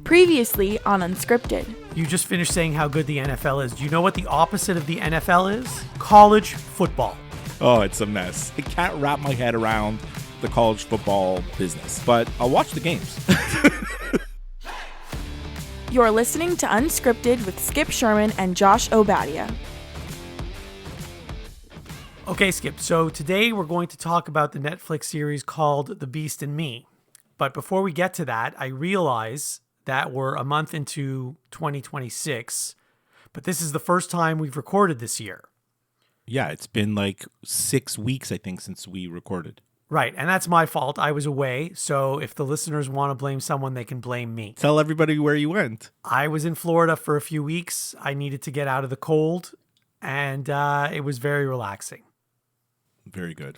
Previously on Unscripted. You just finished saying how good the NFL is. Do you know what the opposite of the NFL is? College football. Oh, it's a mess. I can't wrap my head around the college football business, but I'll watch the games. You're listening to Unscripted with Skip Sherman and Josh Obadia. Okay, Skip. So today we're going to talk about the Netflix series called The Beast in Me. But before we get to that, I realize that we're a month into 2026, but this is the first time we've recorded this year. Yeah, it's been like 6 weeks, I think, since we recorded. Right, and that's my fault. I was away, so if the listeners want to blame someone, they can blame me. Tell everybody where you went. I was in Florida for a few weeks. I needed to get out of the cold, and it was very relaxing. Very good.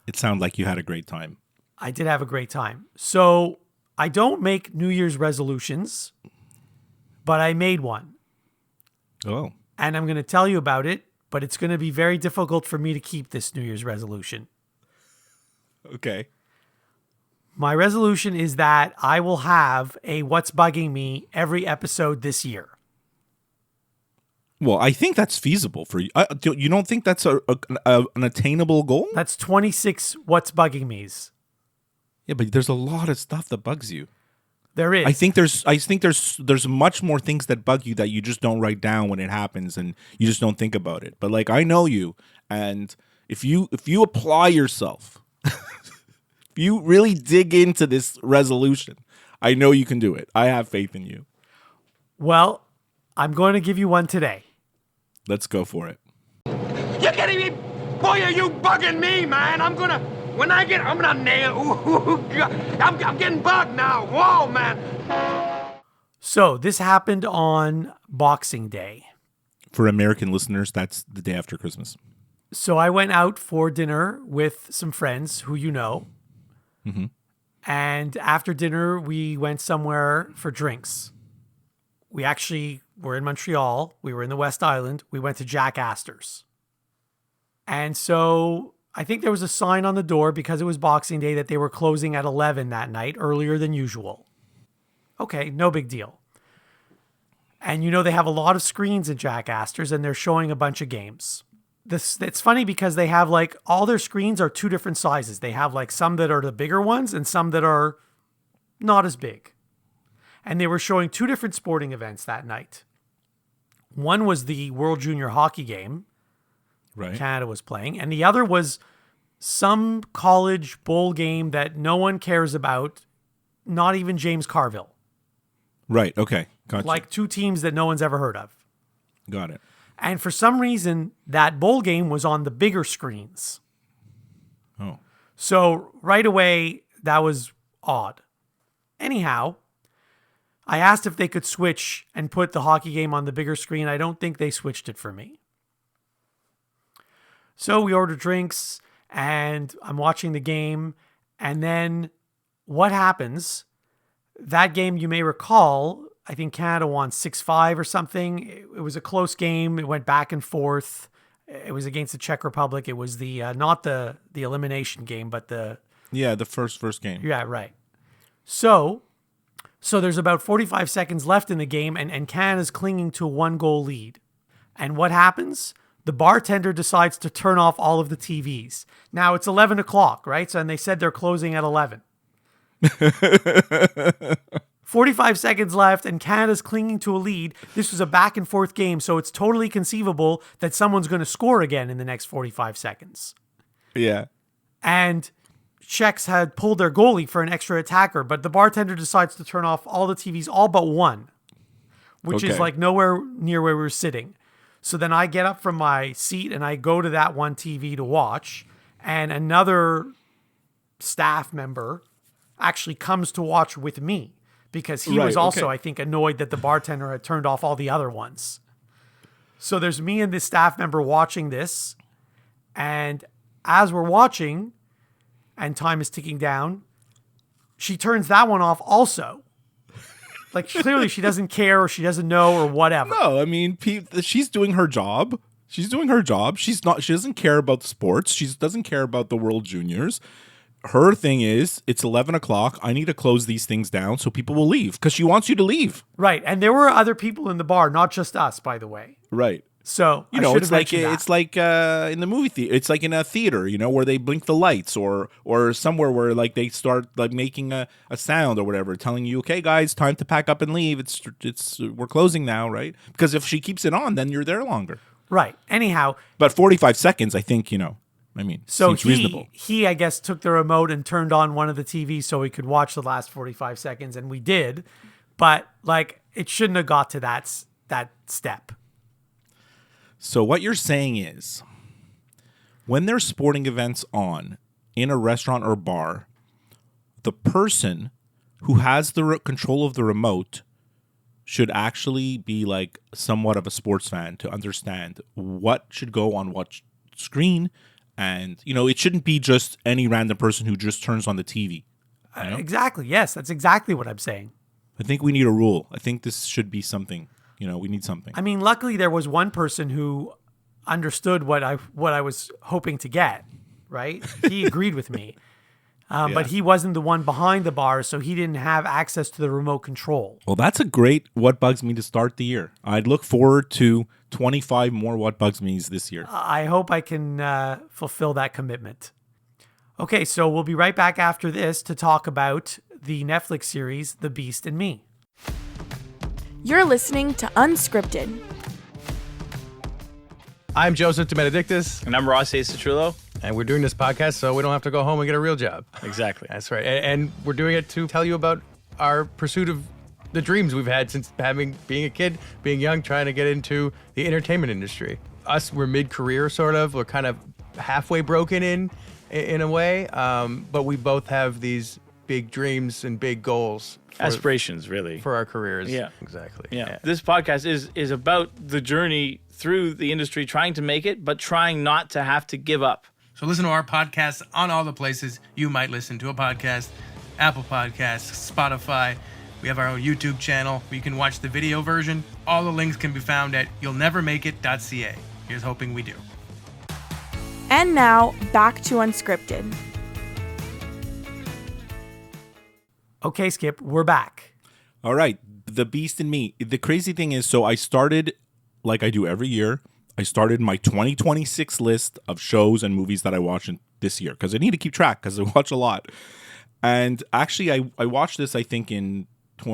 It sounded like you had a great time. I did have a great time. So I don't make New Year's resolutions, but I made one. Oh. And I'm going to tell you about it, but it's going to be very difficult for me to keep this New Year's resolution. Okay. My resolution is that I will have a What's Bugging Me every episode this year. Well, I think that's feasible for you. You don't think that's an attainable goal? That's 26 What's Bugging Me's. Yeah, but there's a lot of stuff that bugs you. There is. I think there's much more things that bug you that you just don't write down when it happens, and you just don't think about it. But like, I know you, and if you apply yourself, if you really dig into this resolution, I know you can do it. I have faith in you. Well, I'm going to give you one today. Let's go for it. You're kidding me? Boy, are you bugging me, man? I'm gonna nail. Ooh, God. I'm getting bugged now. Whoa, man. So this happened on Boxing Day. For American listeners, that's the day after Christmas. So I went out for dinner with some friends who you know. Mm-hmm. And after dinner, we went somewhere for drinks. We actually were in Montreal. We were in the West Island. We went to Jack Astor's. And so I think there was a sign on the door because it was Boxing Day that they were closing at 11 that night, earlier than usual. Okay, no big deal. And you know they have a lot of screens at Jack Astor's and they're showing a bunch of games. It's funny because they have like all their screens are two different sizes. They have like some that are the bigger ones and some that are not as big. And they were showing two different sporting events that night. One was the World Junior Hockey game. Right. Canada was playing. And the other was some college bowl game that no one cares about, not even James Carville. Right. Okay. Gotcha. Like two teams that no one's ever heard of. Got it. And for some reason, that bowl game was on the bigger screens. Oh. So right away, that was odd. Anyhow, I asked if they could switch and put the hockey game on the bigger screen. I don't think they switched it for me. So we ordered drinks and I'm watching the game. And then what happens? That game, you may recall, I think Canada won 6-5 or something. It was a close game. It went back and forth. It was against the Czech Republic. It was the not the elimination game, but the first game. Yeah, right. So there's about 45 seconds left in the game, and Canada's clinging to a 1-goal lead. And what happens? The bartender decides to turn off all of the TVs. Now it's 11 o'clock, right? So, and they said they're closing at 11. 45 seconds left and Canada's clinging to a lead. This was a back and forth game. So it's totally conceivable that someone's going to score again in the next 45 seconds. Yeah. And Czechs had pulled their goalie for an extra attacker, but the bartender decides to turn off all the TVs, all but one, which is like nowhere near where we were sitting. So then I get up from my seat and I go to that one TV to watch, and another staff member actually comes to watch with me because he was also, I think, annoyed that the bartender had turned off all the other ones. So there's me and this staff member watching this, and as we're watching and time is ticking down, she turns that one off also. Like, clearly she doesn't care or she doesn't know or whatever. No, I mean, she's doing her job. She doesn't care about sports. She doesn't care about the World Juniors. her thing is, it's 11 o'clock. I need to close these things down so people will leave because she wants you to leave. Right. And there were other people in the bar, not just us, by the way. Right. So You I know, should it's have like mentioned that. it's like in the movie theater. It's like in a theater, you know, where they blink the lights, or somewhere where like they start like making a sound or whatever, telling you, okay, guys, time to pack up and leave. It's we're closing now, right? Because if she keeps it on, then you're there longer. Right. Anyhow, But 45 seconds, I think, you know, I mean, so seems reasonable. he I guess took the remote and turned on one of the TVs so we could watch the last 45 seconds, and we did. But like, it shouldn't have got to that step. So what you're saying is, when there's sporting events on in a restaurant or bar, the person who has the control of the remote should actually be like somewhat of a sports fan to understand what should go on what screen. And, you know, it shouldn't be just any random person who just turns on the TV. You know? Exactly. Yes, that's exactly what I'm saying. I think we need a rule. I think this should be something. You know, we need something. I mean, luckily there was one person who understood what I was hoping to get, right? He agreed with me. But he wasn't the one behind the bar, so he didn't have access to the remote control. Well, that's a great What Bugs Me to start the year. I'd look forward to 25 more What Bugs Me's this year. I hope I can fulfill that commitment. Okay, so we'll be right back after this to talk about the Netflix series, The Beast and Me. You're listening to Unscripted. I'm Joseph DeMedictis, And I'm Ross Acetrullo. and we're doing this podcast so we don't have to go home and get a real job. Exactly. That's right. And we're doing it to tell you about our pursuit of the dreams we've had since being a kid, being young, trying to get into the entertainment industry. Us, we're mid-career, sort of. We're kind of halfway broken in a way, but we both have these big dreams and big goals. Aspirations, really. For our careers. Yeah. Exactly. Yeah. This podcast is about the journey through the industry, trying to make it, but trying not to have to give up. So listen to our podcasts on all the places you might listen to a podcast. Apple Podcasts, Spotify. We have our own YouTube channel where you can watch the video version. All the links can be found at you'llnevermakeit.ca. Here's hoping we do. And now, back to Unscripted. Okay, Skip, we're back. All right. The Beast and Me. The crazy thing is, so I started, like I do every year, I started my 2026 list of shows and movies that I watch this year because I need to keep track because I watch a lot. And actually, I watched this, I think, in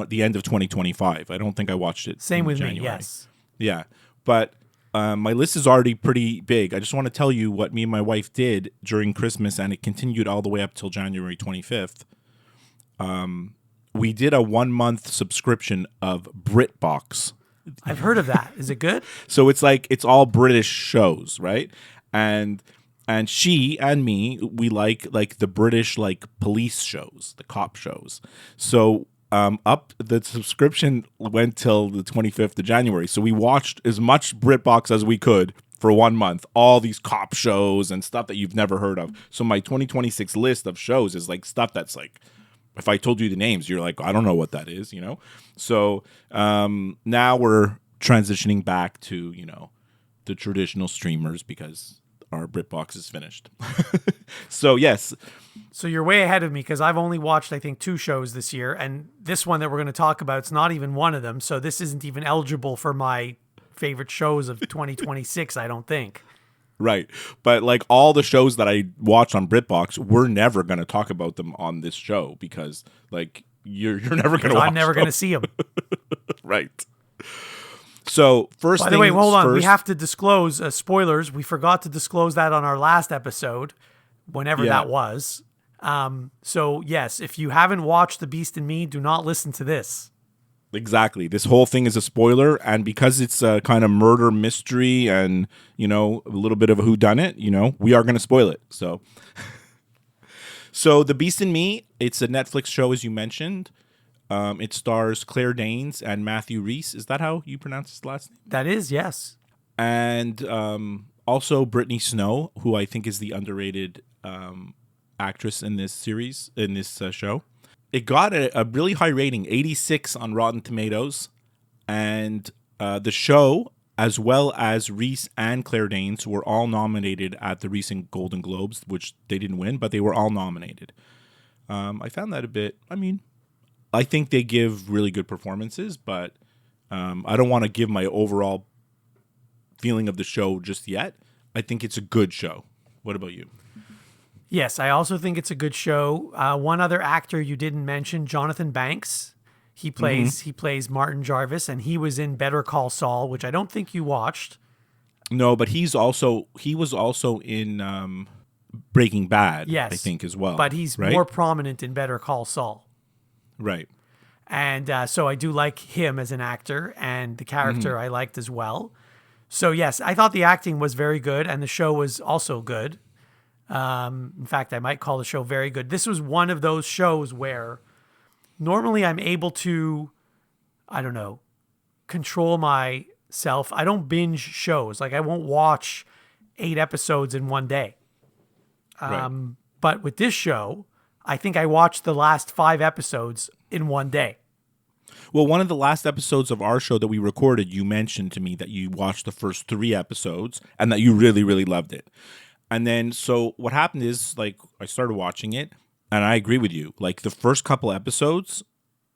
the end of 2025. I don't think I watched it. Same in with January. me, yes. Yeah. But my list is already pretty big. I just want to tell you what me and my wife did during Christmas, and it continued all the way up till January 25th. We did a 1-month subscription of BritBox. I've heard of that. Is it good? So it's all British shows, right? And she and me, we like the British like police shows, the cop shows. So the subscription went till the 25th of January. So we watched as much BritBox as we could for 1 month, all these cop shows and stuff that you've never heard of. So my 2026 list of shows is like stuff that's like, if I told you the names, you're like, I don't know what that is, you know? So now we're transitioning back to, you know, the traditional streamers because our BritBox is finished. So, yes. So you're way ahead of me because I've only watched, I think, 2 shows this year. And this one that we're going to talk about, it's not even one of them. So this isn't even eligible for my favorite shows of 2026, I don't think. Right. But like all the shows that I watched on BritBox, we're never going to talk about them on this show because like you're never going to watch I'm never going to them. see them. Right. So first By the way, things hold on. We first- have to disclose spoilers. We forgot to disclose that on our last episode, whenever that was. So yes, if you haven't watched The Beast and Me, do not listen to this. Exactly. This whole thing is a spoiler, and because it's a kind of murder mystery and, you know, a little bit of a whodunit, you know, we are going to spoil it. So The Beast and Me, it's a Netflix show, as you mentioned. It stars Claire Danes and Matthew Rhys. Is that how you pronounce his last name? That is, yes. And also Brittany Snow, who I think is the underrated actress in this series, in this show. It got a really high rating, 86 on Rotten Tomatoes. And the show as well as Reese and Claire Danes, were all nominated at the recent Golden Globes, which they didn't win, but they were all nominated. I found that a bit, I think they give really good performances, but I don't want to give my overall feeling of the show just yet. I think it's a good show. What about you? Yes, I also think it's a good show. One other actor you didn't mention, Jonathan Banks. He plays Martin Jarvis, and he was in Better Call Saul, which I don't think you watched. No, but he was also in Breaking Bad, Yes, I think, as well. But he's right? more prominent in Better Call Saul. Right. And so I do like him as an actor, and the character I liked as well. So yes, I thought the acting was very good, and the show was also good. In fact, I might call the show very good. This was one of those shows where normally I'm able to, control myself. I don't binge shows. Like I won't watch 8 episodes in one day. Right. But with this show, I think I watched the last 5 episodes in one day. Well, one of the last episodes of our show that we recorded, you mentioned to me that you watched the first 3 episodes and that you really, really loved it. And then, so what happened is, like, I started watching it, and I agree with you. Like, the first couple episodes,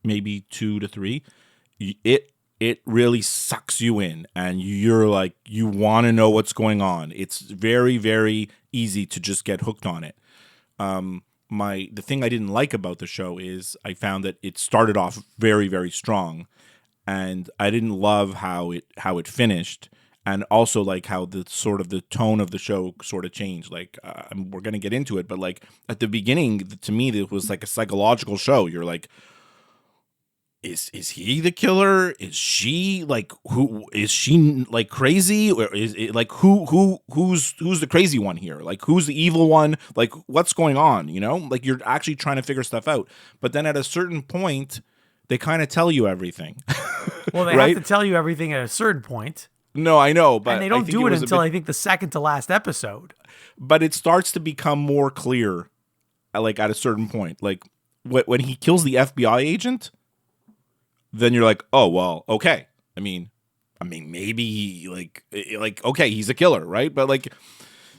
maybe 2 to 3, it really sucks you in, and you're like, you want to know what's going on. It's very, very easy to just get hooked on it. The thing I didn't like about the show is I found that it started off very, very strong, and I didn't love how it finished. And also, like, how the tone of the show sort of changed. Like, we're going to get into it, but, like, at the beginning, to me, it was like a psychological show. You're like, is he the killer? Is she, like, who is she, like, crazy? Or is it, like, who's the crazy one here? Like, who's the evil one? Like, what's going on? You know, like, you're actually trying to figure stuff out. But then at a certain point, they kind of tell you everything. Well, they right? have to tell you everything at a certain point. No, I know, but and they don't do it until I think the second to last episode. But it starts to become more clear, like, at a certain point. Like, when he kills the FBI agent, then you're like, oh, well, okay. I mean, maybe like okay, he's a killer, right? But, like,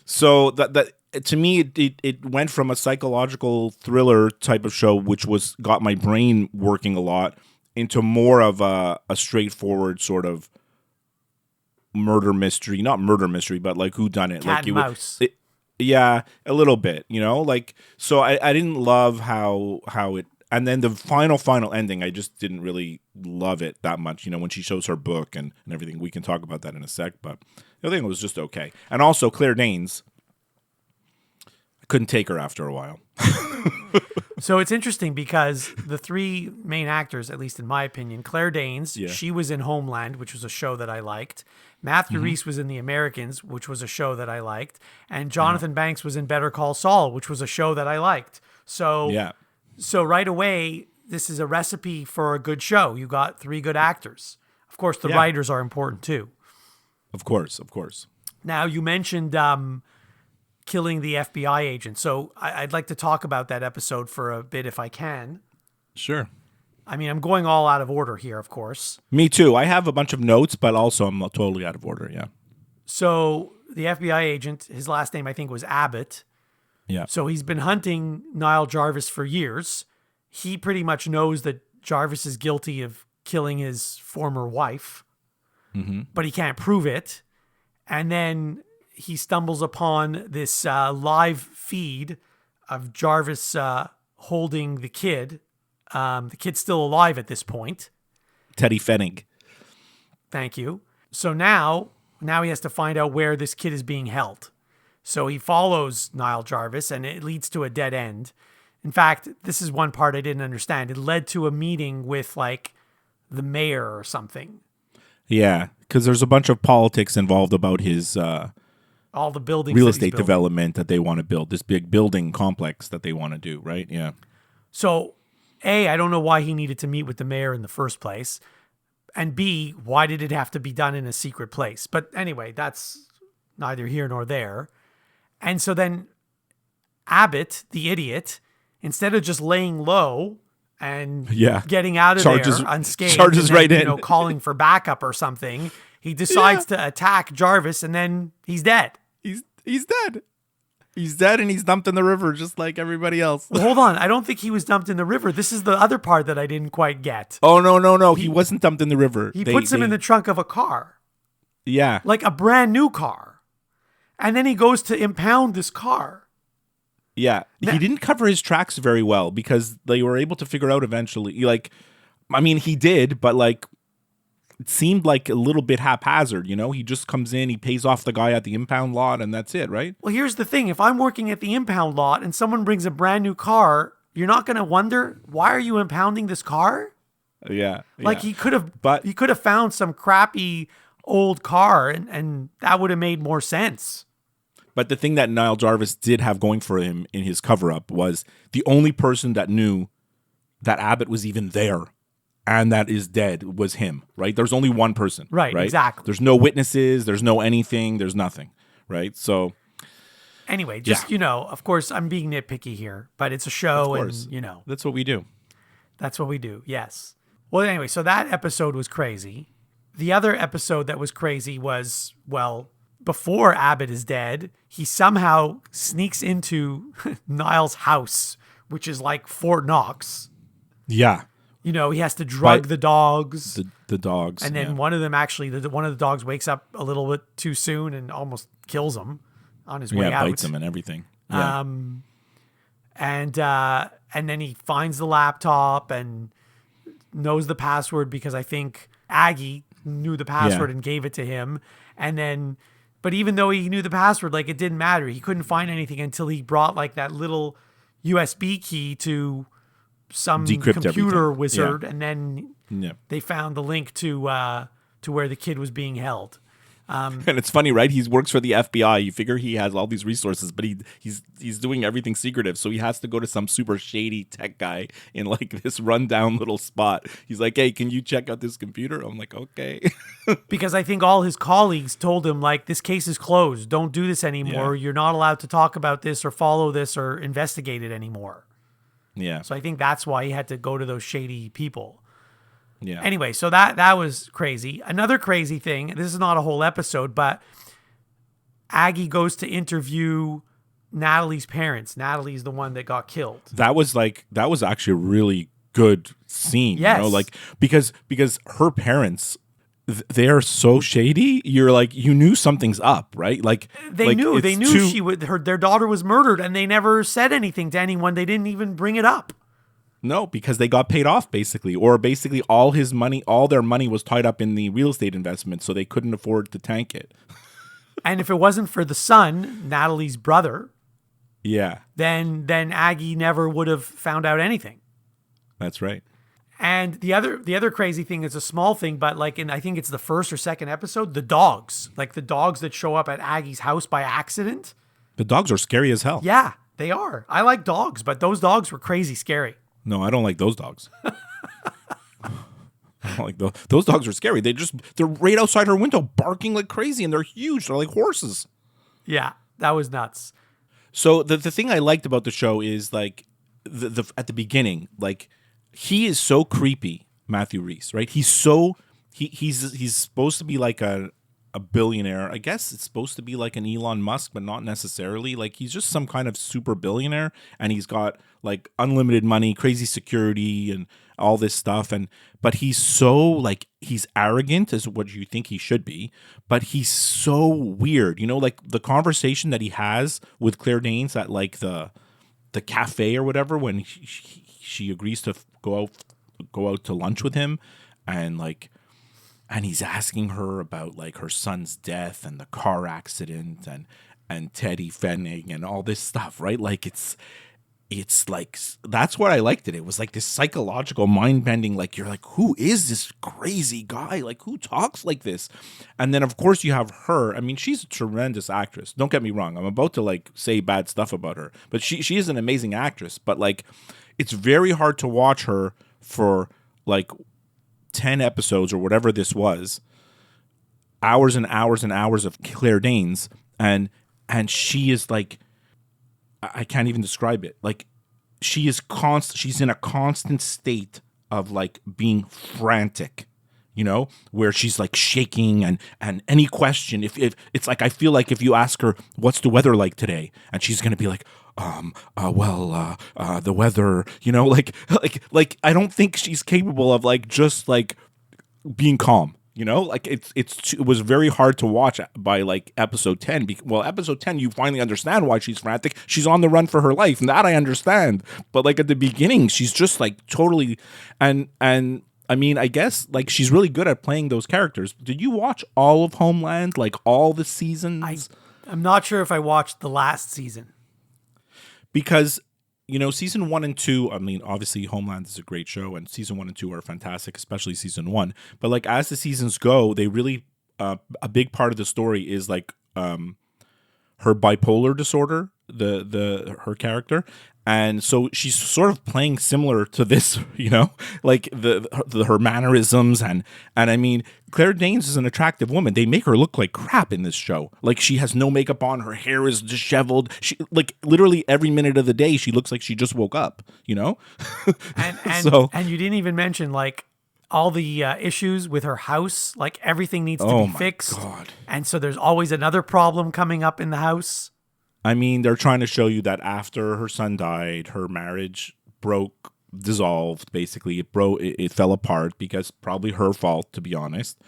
so that to me, it went from a psychological thriller type of show, which got my brain working a lot, into more of a straightforward sort of murder mystery, not murder mystery, but like whodunit, Cat and mouse. Yeah, a little bit, you know, like, so I didn't love how it, and then the final ending, I just didn't really love it that much, you know, when she shows her book and everything. We can talk about that in a sec, but the other thing was just okay. And also Claire Danes, I couldn't take her after a while. So it's interesting because the 3 main actors, at least in my opinion, Claire Danes, she was in Homeland, which was a show that I liked. Matthew Rhys was in The Americans, which was a show that I liked. And Jonathan Banks was in Better Call Saul, which was a show that I liked. So, so right away, this is a recipe for a good show. You got 3 good actors. Of course, the writers are important too. Of course. Now, you mentioned killing the FBI agent. So I'd like to talk about that episode for a bit if I can. Sure. I mean, I'm going all out of order here, of course. Me too. I have a bunch of notes, but also I'm totally out of order, yeah. So the FBI agent, his last name I think was Abbott. Yeah. So he's been hunting Niall Jarvis for years. He pretty much knows that Jarvis is guilty of killing his former wife, but he can't prove it. And then he stumbles upon this live feed of Jarvis holding the kid. The kid's still alive at this point. Teddy Fennig. Thank you. So now he has to find out where this kid is being held. So he follows Niall Jarvis, and it leads to a dead end. In fact, this is one part I didn't understand. It led to a meeting with, like, the mayor or something. Yeah, because there's a bunch of politics involved about his all the buildings, real estate development that they want to build, this big building complex that they want to do, right? Yeah. So, A, I don't know why he needed to meet with the mayor in the first place. And B, why did it have to be done in a secret place? But anyway, that's neither here nor there. And so then Abbott, the idiot, instead of just laying low and getting out of there unscathed, charges and then, right in, calling for backup or something, He decides to attack Jarvis, and then he's dead. He's dead. He's dead, and he's dumped in the river just like everybody else. Well, hold on. I don't think he was dumped in the river. This is the other part that I didn't quite get. Oh, no. He wasn't dumped in the river. He puts him in the trunk of a car. Yeah. Like a brand new car. And then he goes to impound this car. Yeah. He didn't cover his tracks very well because they were able to figure out eventually. Like, I mean, he did, but like, it seemed like a little bit haphazard, you know? He just comes in, he pays off the guy at the impound lot, and that's it, right? Well, here's the thing. If I'm working at the impound lot and someone brings a brand new car, you're not going to wonder, why are you impounding this car? Yeah. Like he could have But he could have found some crappy old car and that would have made more sense. But the thing that Niall Jarvis did have going for him in his cover-up was the only person that knew that Abbott was even there and that is dead was him, right? There's only one person. Right, exactly. There's no witnesses, there's no anything, there's nothing, right? So anyway, just, of course, I'm being nitpicky here, but it's a show and, that's what we do. That's what we do, yes. Well, anyway, so that episode was crazy. The other episode that was crazy was, well, before Abbott is dead, he somehow sneaks into Niall's house, which is like Fort Knox. Yeah. He has to drug the dogs. The dogs. And then one of them actually, one of the dogs wakes up a little bit too soon and almost kills him on his way out. Yeah, bites him and everything. Yeah. And then he finds the laptop and knows the password because I think Aggie knew the password and gave it to him. And then, but even though he knew the password, like it didn't matter. He couldn't find anything until he brought like that little USB key to some Decrypt computer everything. wizard, Yeah. and then Yeah. they found the link to where the kid was being held. And it's funny, right? He works for the FBI. You figure he has all these resources, but he's doing everything secretive. So he has to go to some super shady tech guy in like this rundown little spot. He's like, "Hey, can you check out this computer?" I'm like, "Okay." Because I think all his colleagues told him, like, this case is closed. Don't do this anymore. Yeah. You're not allowed to talk about this or follow this or investigate it anymore. Yeah. So I think that's why he had to go to those shady people. Yeah. Anyway, so that was crazy. Another crazy thing, this is not a whole episode, but Aggie goes to interview Natalie's parents. Natalie's the one that got killed. That was actually a really good scene. Yes. You know, like because her parents, they are so shady. You're like, you knew something's up, right? Like They knew their daughter was murdered, and they never said anything to anyone. They didn't even bring it up. No, because they got paid off basically, or basically all their money was tied up in the real estate investment, so they couldn't afford to tank it. And if it wasn't for the son, Natalie's brother, Yeah, then Aggie never would have found out anything. that's right. And the other crazy thing is a small thing, but like I think it's the first or second episode, the dogs, like the dogs that show up at Aggie's house by accident. The dogs are scary as hell. Yeah, they are. I like dogs, but those dogs were crazy scary. No, I don't like those dogs. I don't like those dogs are scary. They're right outside her window barking like crazy, and they're huge. They're like horses. Yeah, that was nuts. So the thing I liked about the show is like the at the beginning, like he is so creepy, Matthew Rhys, right? He's supposed to be like a billionaire. I guess it's supposed to be like an Elon Musk, but not necessarily. Like he's just some kind of super billionaire, and he's got like unlimited money, crazy security, and all this stuff. But he's so like, he's arrogant is what you think he should be, but he's so weird. You know, like the conversation that he has with Claire Danes at like the cafe or whatever, when she agrees to go out to lunch with him, and he's asking her about like her son's death and the car accident and Teddy Fenning and all this stuff, right? Like it's like, that's what I liked it. It was like this psychological mind bending, like you're like, who is this crazy guy? Like who talks like this? And then of course you have her. I mean, she's a tremendous actress. Don't get me wrong. I'm about to like say bad stuff about her, but she is an amazing actress. But like, it's very hard to watch her for like 10 episodes or whatever this was, hours and hours and hours of Claire Danes, and she is like, I can't even describe it. Like she's in a constant state of like being frantic, you know, where she's like shaking and any question, if it's like, I feel like if you ask her, what's the weather like today? And she's going to be like, the weather, you know, like I don't think she's capable of like just like being calm, you know, like it was very hard to watch by like episode 10. Well, episode 10, you finally understand why she's frantic. She's on the run for her life, and that I understand. But like at the beginning, she's just like totally, and I mean, I guess like she's really good at playing those characters. Did you watch all of Homeland, like all the seasons? I'm not sure if I watched the last season. Because, you know, season 1 and 2, I mean, obviously Homeland is a great show, and season 1 and 2 are fantastic, especially season 1. But like as the seasons go, they really a big part of the story is like her bipolar disorder, her character. And so she's sort of playing similar to this, you know, like her mannerisms and I mean, Claire Danes is an attractive woman. They make her look like crap in this show. Like she has no makeup on, her hair is disheveled. She like literally every minute of the day she looks like she just woke up, you know. And you didn't even mention like all the issues with her house. Like everything needs to be fixed. God. And so there's always another problem coming up in the house. I mean, they're trying to show you that after her son died, her marriage dissolved, basically. It fell apart because probably her fault, to be honest.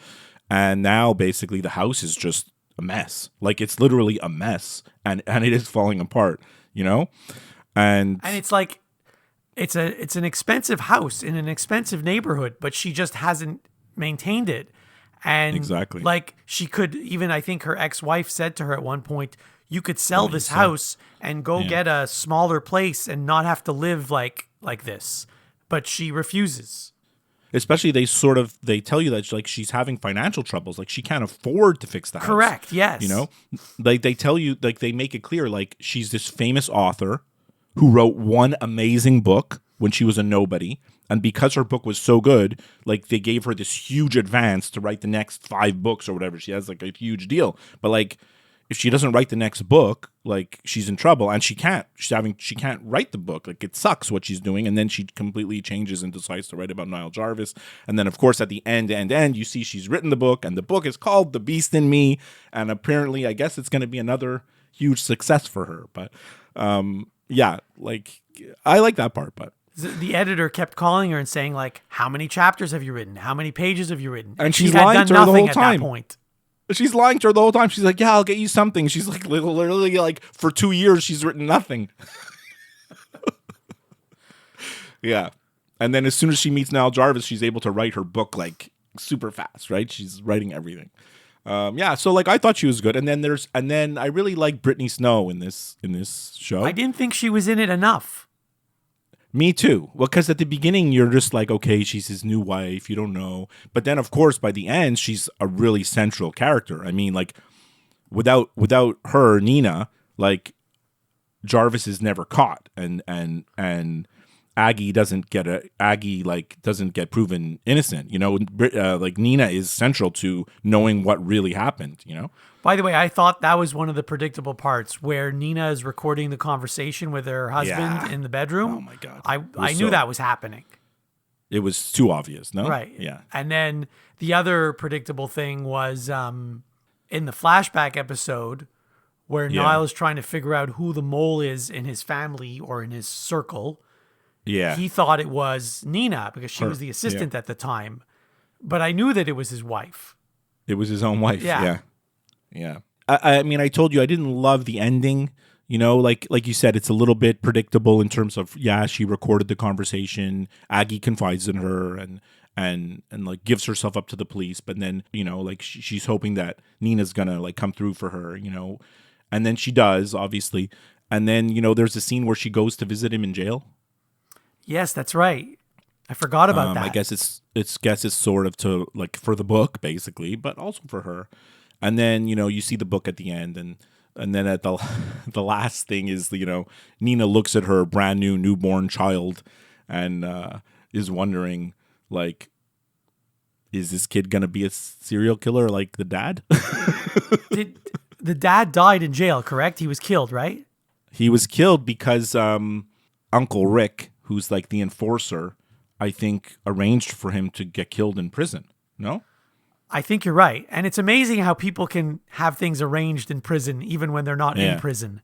And now, basically, the house is just a mess. Like, it's literally a mess. And it is falling apart, you know? And it's like, it's an expensive house in an expensive neighborhood, but she just hasn't maintained it. And exactly. Like, she could, even I think her ex-wife said to her at one point, you could sell this house and go get a smaller place and not have to live like this. But she refuses. Especially they tell you that like she's having financial troubles. Like she can't afford to fix the house. Correct, yes. You know? Like they tell you, like they make it clear, like she's this famous author who wrote one amazing book when she was a nobody. And because her book was so good, like they gave her this huge advance to write the next 5 books or whatever. She has like a huge deal. But like, if she doesn't write the next book, like she's in trouble, and she can't write the book. Like it sucks what she's doing, and then she completely changes and decides to write about Niall Jarvis. And then, of course, at the end, you see she's written the book, and the book is called The Beast in Me. And apparently, I guess it's going to be another huge success for her. But yeah, like I like that part. But the editor kept calling her and saying, like, "How many chapters have you written? How many pages have you written?" And she's lying to her the whole time. At that point. She's lying to her the whole time. She's like, yeah, I'll get you something. She's like, literally, like, for 2 years, she's written nothing. Yeah. And then as soon as she meets Niall Jarvis, she's able to write her book, like, super fast, right? She's writing everything. Yeah, so, like, I thought she was good. And then I really like Brittany Snow in this show. I didn't think she was in it enough. Me too. Well, because at the beginning, you're just like, okay, she's his new wife. You don't know. But then, of course, by the end, she's a really central character. I mean, like, without her, Nina, like, Jarvis is never caught. And Aggie doesn't get proven innocent. You know, like, Nina is central to knowing what really happened, you know? By the way, I thought that was one of the predictable parts where Nina is recording the conversation with her husband in the bedroom. Oh my God. I knew that was happening. It was too obvious, no? Right. Yeah. And then the other predictable thing was in the flashback episode where Niall is trying to figure out who the mole is in his family or in his circle. Yeah. He thought it was Nina because she was the assistant at the time. But I knew that it was his wife. It was his own wife. Yeah. Yeah. I mean, I told you I didn't love the ending. You know, like you said, it's a little bit predictable in terms of, she recorded the conversation. Aggie confides in her and like gives herself up to the police. But then, you know, like she's hoping that Nina's gonna like come through for her, you know, and then she does, obviously. And then, you know, there's a scene where she goes to visit him in jail. Yes, that's right. I forgot about that. I guess it's sort of to like for the book basically, but also for her. And then, you know, you see the book at the end, and then at the last thing is, you know, Nina looks at her brand new newborn child and is wondering, like, is this kid gonna be a serial killer like the dad? The dad died in jail, correct? He was killed, right? He was killed because Uncle Rick, who's like the enforcer, I think arranged for him to get killed in prison. No? I think you're right. And it's amazing how people can have things arranged in prison even when they're not Yeah. in prison.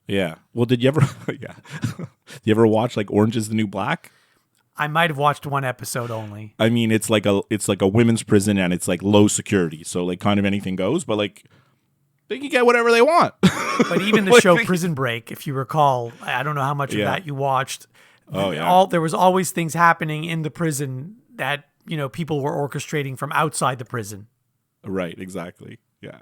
Yeah. Well, did you ever yeah. Did you ever watch like Orange is the New Black? I might have watched one episode only. I mean, it's like a women's prison and it's like low security. So like kind of anything goes, but like they can get whatever they want. But even the show Prison Break, if you recall, I don't know how much of Yeah. that you watched. Oh, yeah. There was always things happening in the prison that, people were orchestrating from outside the prison. Right, exactly. Yeah.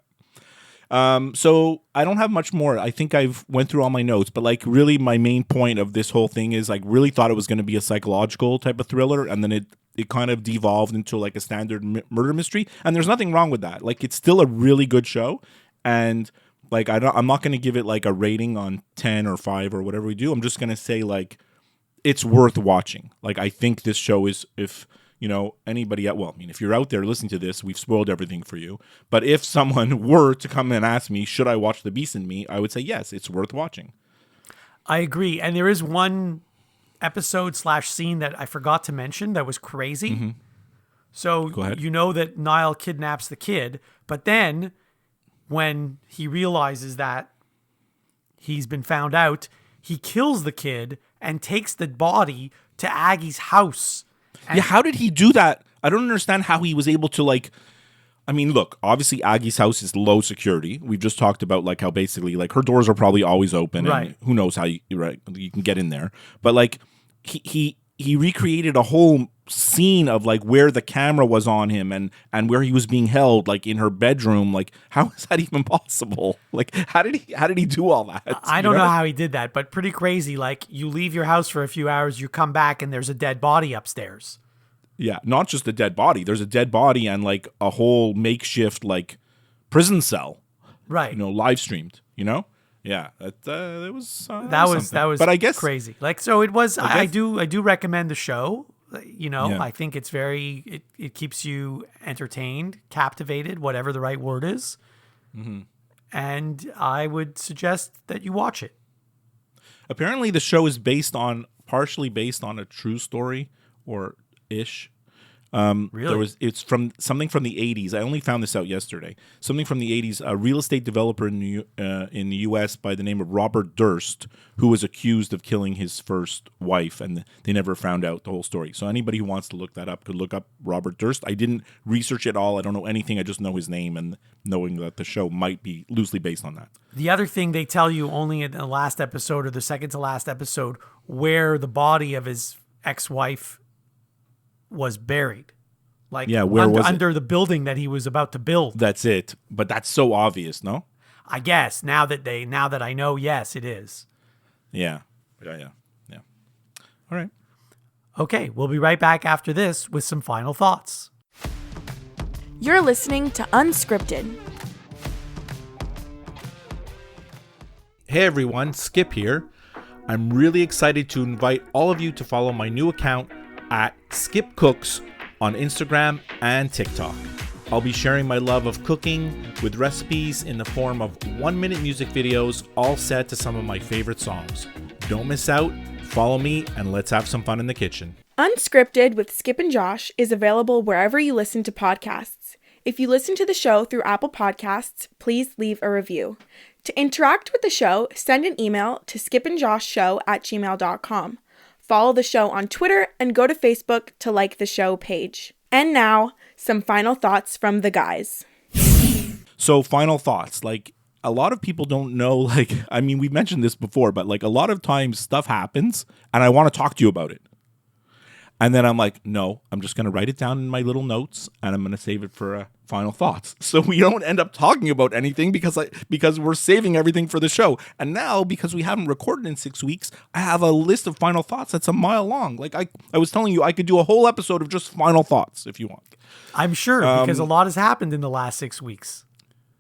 So I don't have much more. I think I've went through all my notes, but like really my main point of this whole thing is like really thought it was going to be a psychological type of thriller, and then it kind of devolved into like a standard murder mystery, and there's nothing wrong with that. Like it's still a really good show, and like I'm not going to give it like a rating on 10 or 5 or whatever we do. I'm just going to say like it's worth watching. Like I think this show is, if anybody if you're out there listening to this, we've spoiled everything for you. But if someone were to come and ask me, should I watch The Beast in Me? I would say, yes, it's worth watching. I agree. And there is one episode / scene that I forgot to mention that was crazy. Mm-hmm. So Go ahead. you know that Niall kidnaps the kid, but then when he realizes that he's been found out, he kills the kid and takes the body to Aggie's house. Yeah, how did he do that? I don't understand how he was able to like. I mean, look, obviously Aggie's house is low security. We've just talked about like how basically like her doors are probably always open, Right. And who knows how you can get in there. But like he recreated a whole scene of like where the camera was on him and where he was being held, like in her bedroom. Like how is that even possible? Like how did he do all that? I don't know how he did that, but pretty crazy. Like you leave your house for a few hours, you come back and there's a dead body upstairs. Yeah, not just a dead body. There's a dead body and like a whole makeshift like prison cell, Right. live streamed. Yeah, that was That was But I guess crazy. Like so it was I guess- do recommend the show. Yeah. I think it's it keeps you entertained, captivated, whatever the right word is. Mm-hmm. And I would suggest that you watch it. apparently the show is partially based on a true story or ish. Really? It's from something from the 80s. I only found this out yesterday. Something from the 80s. A real estate developer in the U.S. by the name of Robert Durst, who was accused of killing his first wife, and they never found out the whole story. So anybody who wants to look that up could look up Robert Durst. I didn't research it all. I don't know anything. I just know his name, and knowing that the show might be loosely based on that. The other thing they tell you only in the last episode or the second to last episode where the body of his ex-wife was buried. Like Yeah, where was it? under the building that he was about to build. That's it. But that's so obvious, no? I guess now that I know, yes, it is. Yeah. All right. Okay, we'll be right back after this with some final thoughts. You're listening to Unscripted. Hey everyone, Skip here. I'm really excited to invite all of you to follow my new account at Skip Cooks on Instagram and TikTok. I'll be sharing my love of cooking with recipes in the form of 1-minute music videos, all set to some of my favorite songs. Don't miss out, follow me, and let's have some fun in the kitchen. Unscripted with Skip and Josh is available wherever you listen to podcasts. If you listen to the show through Apple Podcasts, please leave a review. To interact with the show, send an email to skipandjoshshow@gmail.com. Follow the show on Twitter and go to Facebook to like the show page. And now, some final thoughts from the guys. So final thoughts, like a lot of people don't know, like, I mean, we've mentioned this before, but like a lot of times stuff happens and I want to talk to you about it. And then I'm like, no, I'm just going to write it down in my little notes and I'm going to save it for final thoughts. So we don't end up talking about anything because we're saving everything for the show. And now, because we haven't recorded in 6 weeks, I have a list of final thoughts that's a mile long. Like I was telling you, I could do a whole episode of just final thoughts if you want. I'm sure, because a lot has happened in the last 6 weeks.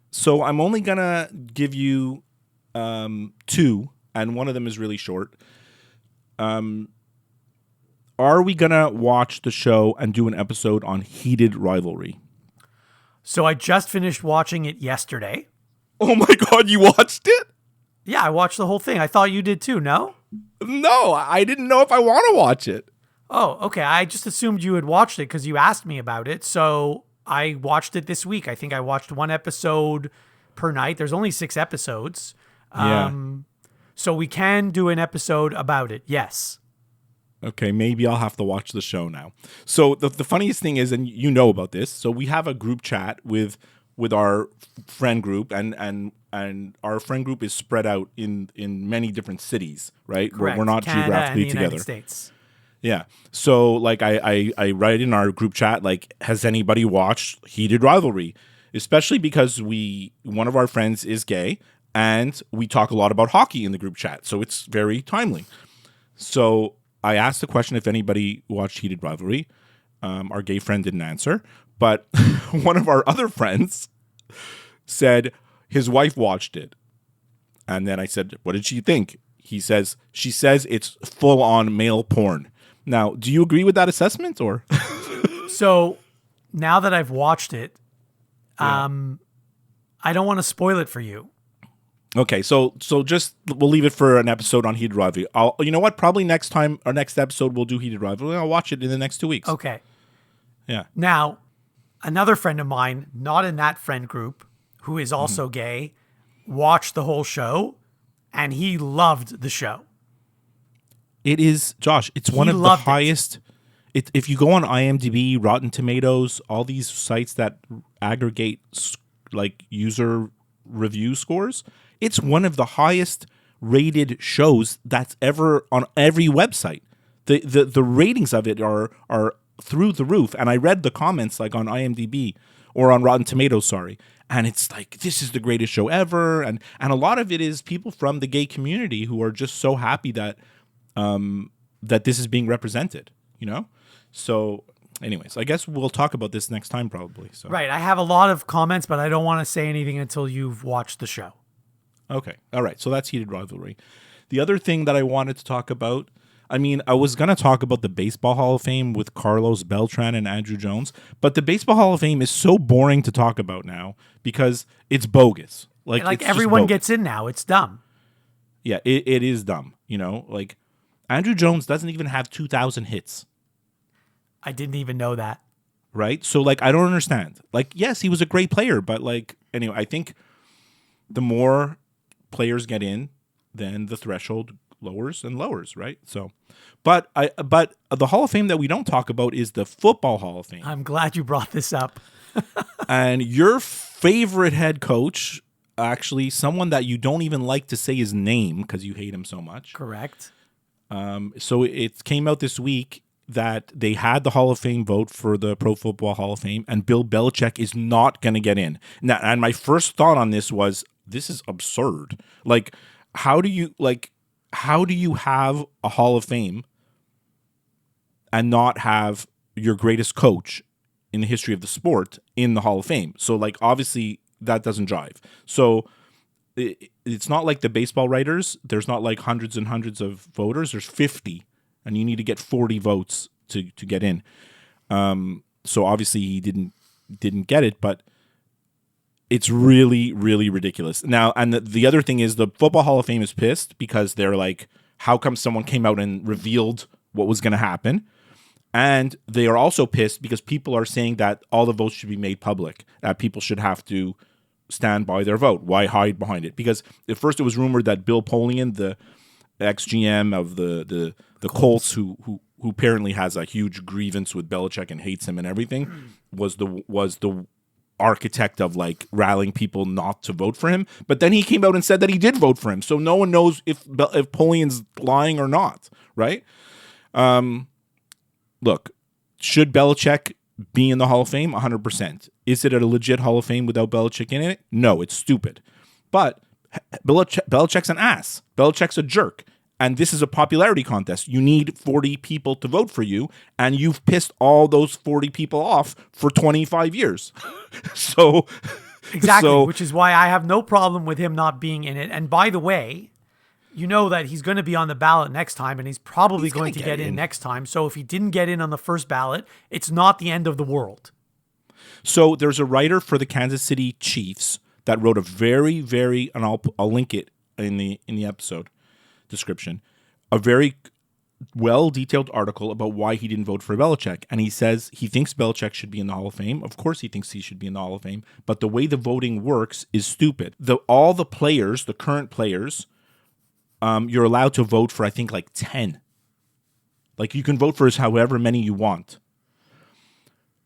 So I'm only going to give you 2, and one of them is really short. Are we going to watch the show and do an episode on Heated Rivalry? So I just finished watching it yesterday. Oh my God, you watched it? Yeah, I watched the whole thing. I thought you did too, no? No, I didn't know if I want to watch it. Oh, okay. I just assumed you had watched it because you asked me about it. So I watched it this week. I think I watched one episode per night. There's only 6 episodes. Yeah. So we can do an episode about it. Yes. Okay, maybe I'll have to watch the show now. So the funniest thing is, and you know about this, so we have a group chat with our friend group, and our friend group is spread out in many different cities, right? Correct. We're not Canada geographically and the together. United States. Yeah. So like I write in our group chat, like, has anybody watched Heated Rivalry? Especially because one of our friends is gay, and we talk a lot about hockey in the group chat. So it's very timely. So I asked the question if anybody watched Heated Rivalry. Our gay friend didn't answer, but one of our other friends said his wife watched it. And then I said, what did she think? She says it's full on male porn. Now, do you agree with that assessment, or? So now that I've watched it, I don't want to spoil it for you. Okay, so just we'll leave it for an episode on Heated Rivalry. You know what? Probably next time, our next episode, we'll do Heated Rivalry. I'll watch it in the next 2 weeks. Okay. Yeah. Now, another friend of mine, not in that friend group, who is also gay, watched the whole show, and he loved the show. It is, Josh, it's one of the highest. If you go on IMDb, Rotten Tomatoes, all these sites that aggregate like user review scores, it's one of the highest rated shows that's ever on every website. The ratings of it are through the roof. And I read the comments like on IMDb or on Rotten Tomatoes, sorry. And it's like, this is the greatest show ever. And a lot of it is people from the gay community who are just so happy that that this is being represented, you know? So anyways, I guess we'll talk about this next time probably. So. Right. I have a lot of comments, but I don't want to say anything until you've watched the show. Okay. All right. So that's Heated Rivalry. The other thing that I wanted to talk about, I mean, I was going to talk about the Baseball Hall of Fame with Carlos Beltran and Andrew Jones, but the Baseball Hall of Fame is so boring to talk about now because it's bogus. Like it's everyone gets in now. It's dumb. Yeah, it is dumb. You know, like Andrew Jones doesn't even have 2,000 hits. I didn't even know that. Right? So, like, I don't understand. Like, yes, he was a great player, but, like, anyway, I think the more players get in, then the threshold lowers and lowers, right? So, but the Hall of Fame that we don't talk about is the Football Hall of Fame. I'm glad you brought this up. And your favorite head coach, actually, someone that you don't even like to say his name because you hate him so much. Correct. So it came out this week that they had the Hall of Fame vote for the Pro Football Hall of Fame, and Bill Belichick is not going to get in. Now, and my first thought on this was, this is absurd. Like, how do you have a Hall of Fame and not have your greatest coach in the history of the sport in the Hall of Fame? So, like, obviously that doesn't jive. So it's not like the baseball writers. There's not like hundreds and hundreds of voters. There's 50. And you need to get 40 votes to get in. So obviously he didn't get it, but it's really, really ridiculous. Now, and the other thing is the Football Hall of Fame is pissed because they're like, how come someone came out and revealed what was going to happen? And they are also pissed because people are saying that all the votes should be made public, that people should have to stand by their vote. Why hide behind it? Because at first it was rumored that Bill Polian, the ex-GM of the Colts, who apparently has a huge grievance with Belichick and hates him and everything, was the architect of like rallying people not to vote for him. But then he came out and said that he did vote for him, so no one knows if Polian's lying or not, right? Look, should Belichick be in the Hall of Fame? 100%. Is it a legit Hall of Fame without Belichick in it? No, it's stupid. But Belichick's an ass. Belichick's a jerk. And this is a popularity contest. You need 40 people to vote for you, and you've pissed all those 40 people off for 25 years. Exactly, which is why I have no problem with him not being in it. And by the way, you know that he's going to be on the ballot next time, and he's probably going to get in next time. So if he didn't get in on the first ballot, it's not the end of the world. So there's a writer for the Kansas City Chiefs that wrote a very, very, and I'll link it in the episode description, a very well-detailed article about why he didn't vote for Belichick. And he says he thinks Belichick should be in the Hall of Fame. Of course he thinks he should be in the Hall of Fame. But the way the voting works is stupid. All the players, the current players, you're allowed to vote for, I think, like 10. Like, you can vote for however many you want.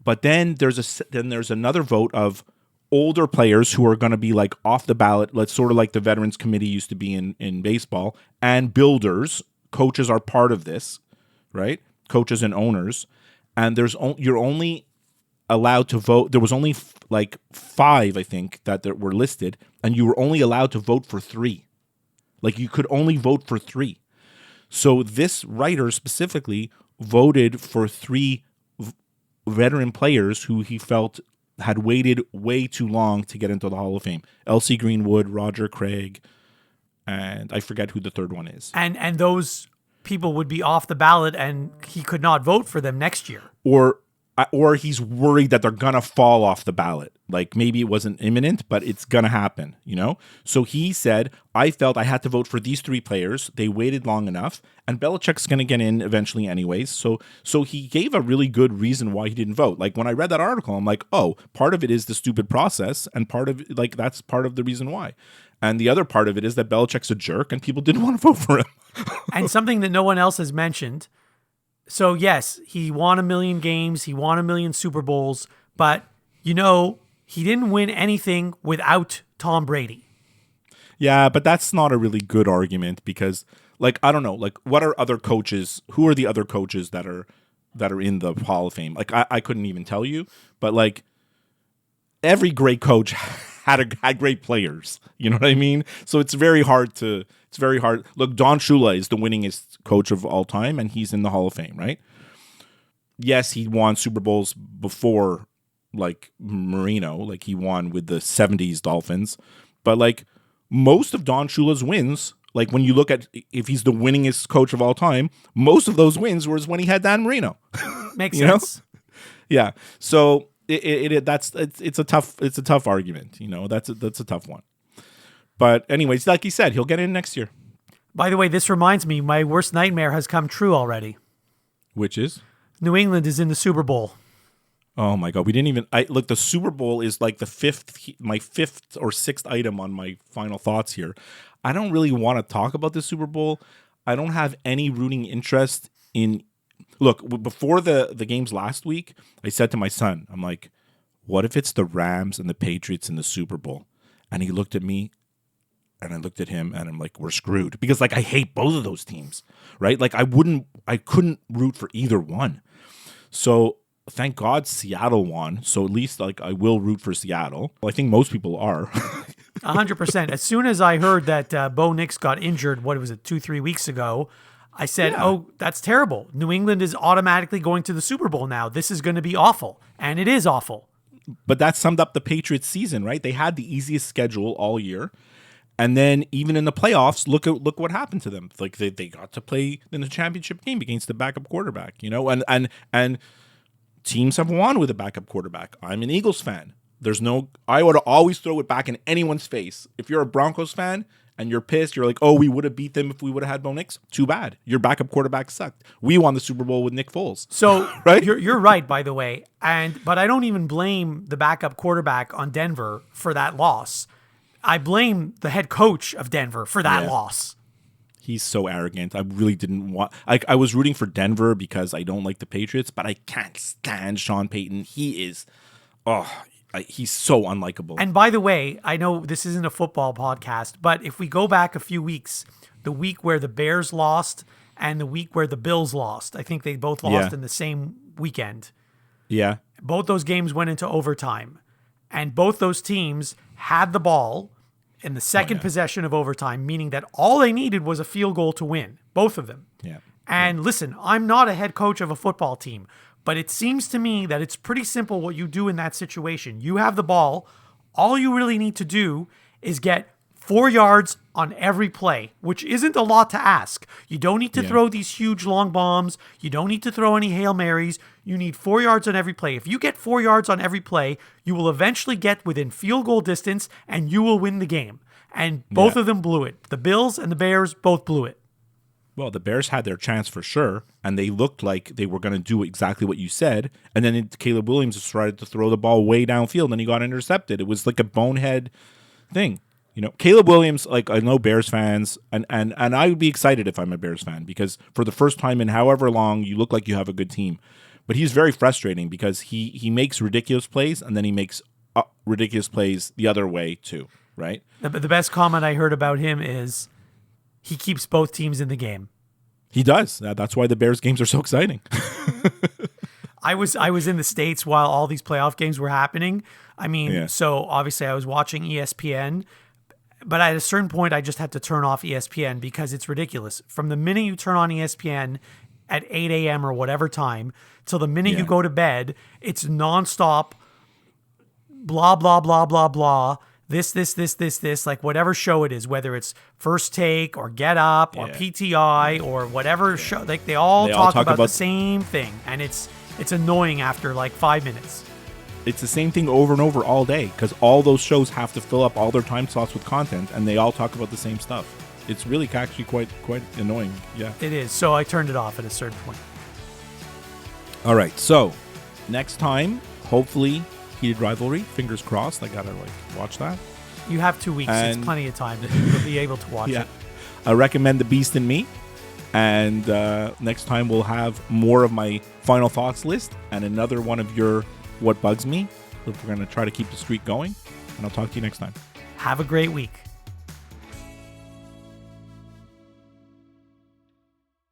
But then there's another vote of older players who are going to be like off the ballot. Let's sort of like the Veterans Committee used to be in baseball, and builders. Coaches are part of this, right? Coaches and owners, and you're only allowed to vote. There was only like 5, I think, that were listed, and you were only allowed to vote for 3. Like, you could only vote for 3. So this writer specifically voted for 3 veteran players who he felt had waited way too long to get into the Hall of Fame. L.C. Greenwood, Roger Craig, and I forget who the third one is. And those people would be off the ballot, and he could not vote for them next year. Or he's worried that they're gonna fall off the ballot. Like, maybe it wasn't imminent, but it's gonna happen, you know? So he said, I felt I had to vote for these 3 players. They waited long enough, and Belichick's gonna get in eventually anyways. So he gave a really good reason why he didn't vote. Like, when I read that article, I'm like, oh, part of it is the stupid process, and part of, like, that's part of the reason why. And the other part of it is that Belichick's a jerk, and people didn't want to vote for him. And something that no one else has mentioned. So, yes, he won 1 million games. He won 1 million Super Bowls. But, he didn't win anything without Tom Brady. Yeah, but that's not a really good argument because, like, I don't know. Like, what are other coaches? Who are the other coaches that are in the Hall of Fame? Like, I couldn't even tell you. But, like, every great coach had great players. You know what I mean? So it's very hard. Look, Don Shula is the winningest coach of all time, and he's in the Hall of Fame, right? Yes, he won Super Bowls before, like, Marino. Like, he won with the 70s Dolphins. But, like, most of Don Shula's wins, like, when you look at if he's the winningest coach of all time, most of those wins was when he had Dan Marino. Makes sense. Yeah. So it's a tough argument. That's a tough one. But anyways, like he said, he'll get in next year. By the way, this reminds me, my worst nightmare has come true already. Which is? New England is in the Super Bowl. Oh my God. We didn't even, look, the Super Bowl is like my fifth or sixth item on my final thoughts here. I don't really want to talk about the Super Bowl. I don't have any rooting interest in, look, before the games last week, I said to my son, I'm like, what if it's the Rams and the Patriots in the Super Bowl? And he looked at me and I looked at him and I'm like, we're screwed. Because, like, I hate both of those teams, right? Like, I couldn't root for either one. So thank God Seattle won. So at least, like, I will root for Seattle. Well, I think most people are. 100%. As soon as I heard that Bo Nix got injured, 2-3 weeks ago, I said, oh, that's terrible. New England is automatically going to the Super Bowl now. This is going to be awful. And it is awful. But that summed up the Patriots season, right? They had the easiest schedule all year. And then even in the playoffs, look what happened to them. Like, they got to play in the championship game against the backup quarterback, and teams have won with a backup quarterback. I'm an Eagles fan. I would always throw it back in anyone's face. If you're a Broncos fan and you're pissed, you're like, oh, we would have beat them if we would have had Bo Nix. Too bad. Your backup quarterback sucked. We won the Super Bowl with Nick Foles. So right? You're right, by the way. But I don't even blame the backup quarterback on Denver for that loss. I blame the head coach of Denver for that loss. He's so arrogant. I really didn't want... I was rooting for Denver because I don't like the Patriots, but I can't stand Sean Payton. He is... he's so unlikable. And by the way, I know this isn't a football podcast, but if we go back a few weeks, the week where the Bears lost and the week where the Bills lost, I think they both lost in the same weekend. Yeah. Both those games went into overtime. And both those teams had the ball in the second possession of overtime, meaning that all they needed was a field goal to win, both of them. Yeah. And listen, I'm not a head coach of a football team, but it seems to me that it's pretty simple what you do in that situation. You have the ball. All you really need to do is get 4 yards on every play, which isn't a lot to ask. You don't need to throw these huge long bombs. You don't need to throw any Hail Marys. You need 4 yards on every play. If you get 4 yards on every play, you will eventually get within field goal distance and you will win the game. And both of them blew it. The Bills and the Bears both blew it. Well, the Bears had their chance for sure, and they looked like they were going to do exactly what you said. And then Caleb Williams decided to throw the ball way downfield, and he got intercepted. It was like a bonehead thing. You know, Caleb Williams, like, I know Bears fans, and I would be excited if I'm a Bears fan, because for the first time in however long, you look like you have a good team. But he's very frustrating because he makes ridiculous plays, and then he makes ridiculous plays the other way too, right? The best comment I heard about him is he keeps both teams in the game. He does. That's why the Bears games are so exciting. I was in the States while all these playoff games were happening. I mean, So obviously I was watching ESPN, but at a certain point I just had to turn off ESPN because it's ridiculous. From the minute you turn on ESPN at 8 a.m. or whatever time till the minute you go to bed, it's nonstop, blah, blah, blah, blah, blah. This, like whatever show it is, whether it's First Take or Get Up or PTI or whatever show, like they all talk about the same thing. And it's annoying after like 5 minutes. It's the same thing over and over all day because all those shows have to fill up all their time slots with content, and they all talk about the same stuff. It's really actually quite annoying. Yeah, it is. So I turned it off at a certain point. All right. So next time, hopefully, Heated Rivalry. Fingers crossed. I gotta watch that. You have 2 weeks. It's plenty of time to be able to watch it. I recommend The Beast in Me. And next time we'll have more of my final thoughts list and another one of your What Bugs Me. We're going to try to keep the streak going. And I'll talk to you next time. Have a great week.